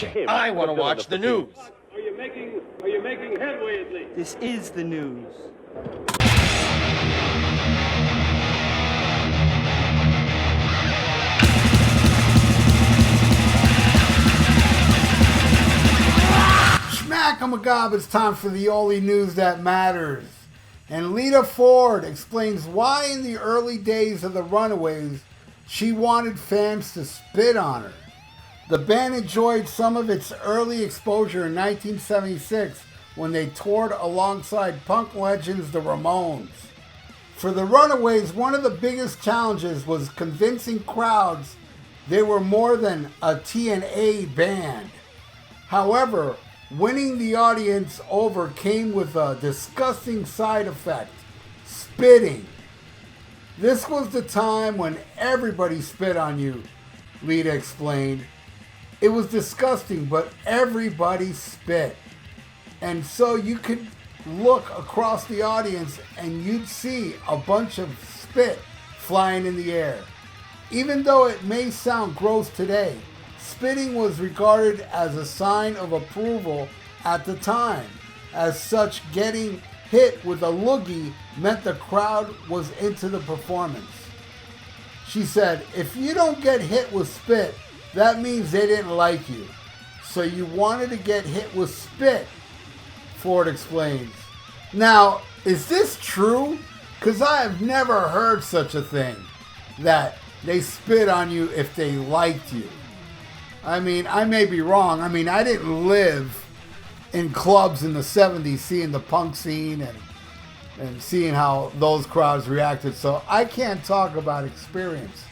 I want to watch the news. Are you making headway at least? This is the news. Smack 'em a gob, it's time for the only news that matters. And Lita Ford explains why in the early days of the Runaways, she wanted fans to spit on her. The band enjoyed some of its early exposure in 1976 when they toured alongside punk legends the Ramones. For the Runaways, one of the biggest challenges was convincing crowds they were more than a TNA band. However, winning the audience over came with a disgusting side effect: spitting. This was the time when everybody spit on you, Lita explained. It was disgusting, but everybody spit. And so you could look across the audience and you'd see a bunch of spit flying in the air. Even though it may sound gross today, spitting was regarded as a sign of approval at the time. As such, getting hit with a loogie meant the crowd was into the performance. She said, if you don't get hit with spit, that means they didn't like you. So you wanted to get hit with spit, Ford explains. Now, is this true? Because I have never heard such a thing, that they spit on you if they liked you. I mean, I may be wrong. I mean, I didn't live in clubs in the 70s seeing the punk scene and seeing how those crowds reacted. So I can't talk about experience.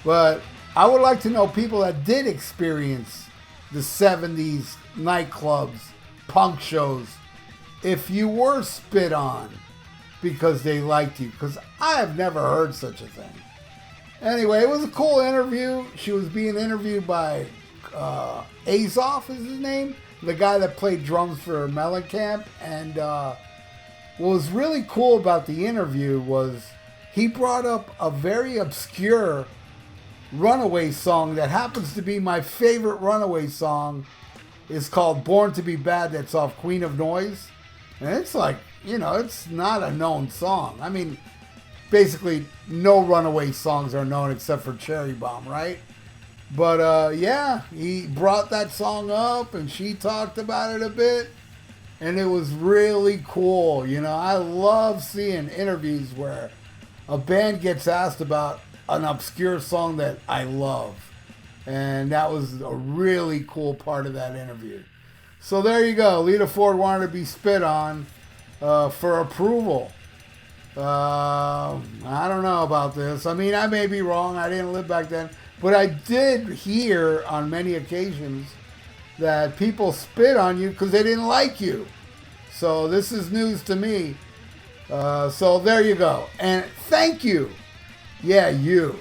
But I would like to know people that did experience the 70s nightclubs, punk shows, if you were spit on because they liked you. Because I have never heard such a thing. Anyway, it was a cool interview. She was being interviewed by Azoff is his name, the guy that played drums for Mellencamp. And what was really cool about the interview was he brought up a very obscure Runaway song that happens to be my favorite Runaway song. It's called Born to Be Bad. That's off Queen of Noise. And it's like, you know, it's not a known song. I mean, basically no Runaway songs are known except for Cherry Bomb, right? But yeah, he brought that song up and she talked about it a bit. And it was really cool. You know, I love seeing interviews where a band gets asked about an obscure song that I love. And that was a really cool part of that interview. So there you go. Lita Ford wanted to be spit on for approval. I don't know about this. I mean, I may be wrong. I didn't live back then. But I did hear on many occasions that people spit on you because they didn't like you. So this is news to me. So there you go. And thank you. Yeah, you,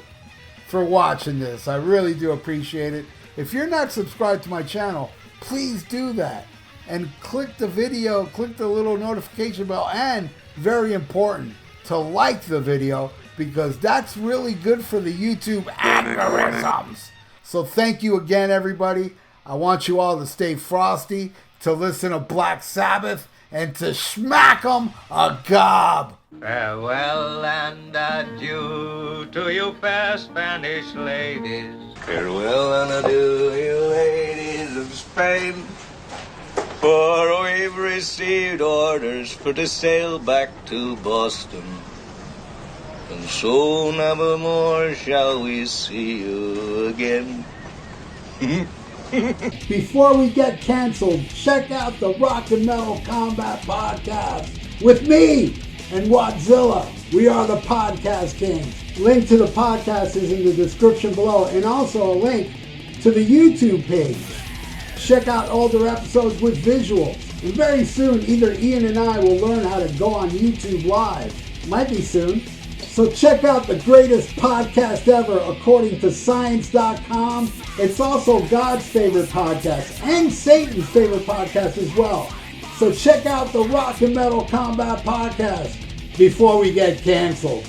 for watching this. I really do appreciate it. If you're not subscribed to my channel, please do that. And click the video, click the little notification bell, and very important, to like the video, because that's really good for the YouTube algorithms. So thank you again, everybody. I want you all to stay frosty, to listen to Black Sabbath, and to smack 'em a gob. Farewell and adieu to you fair Spanish ladies. Farewell and adieu, you ladies of Spain. For we've received orders for to sail back to Boston. And so never more shall we see you again. Before we get canceled, check out the Rock and Metal Combat Podcast with me and Wadzilla. We are the Podcast Kings. Link to the podcast is in the description below, and also a link to the YouTube page. Check out older episodes with visuals. And very soon, either Ian and I will learn how to go on YouTube Live. Might be soon. So check out the greatest podcast ever according to Science.com. It's also God's favorite podcast and Satan's favorite podcast as well. So check out the Rock and Metal Combat Podcast before we get canceled.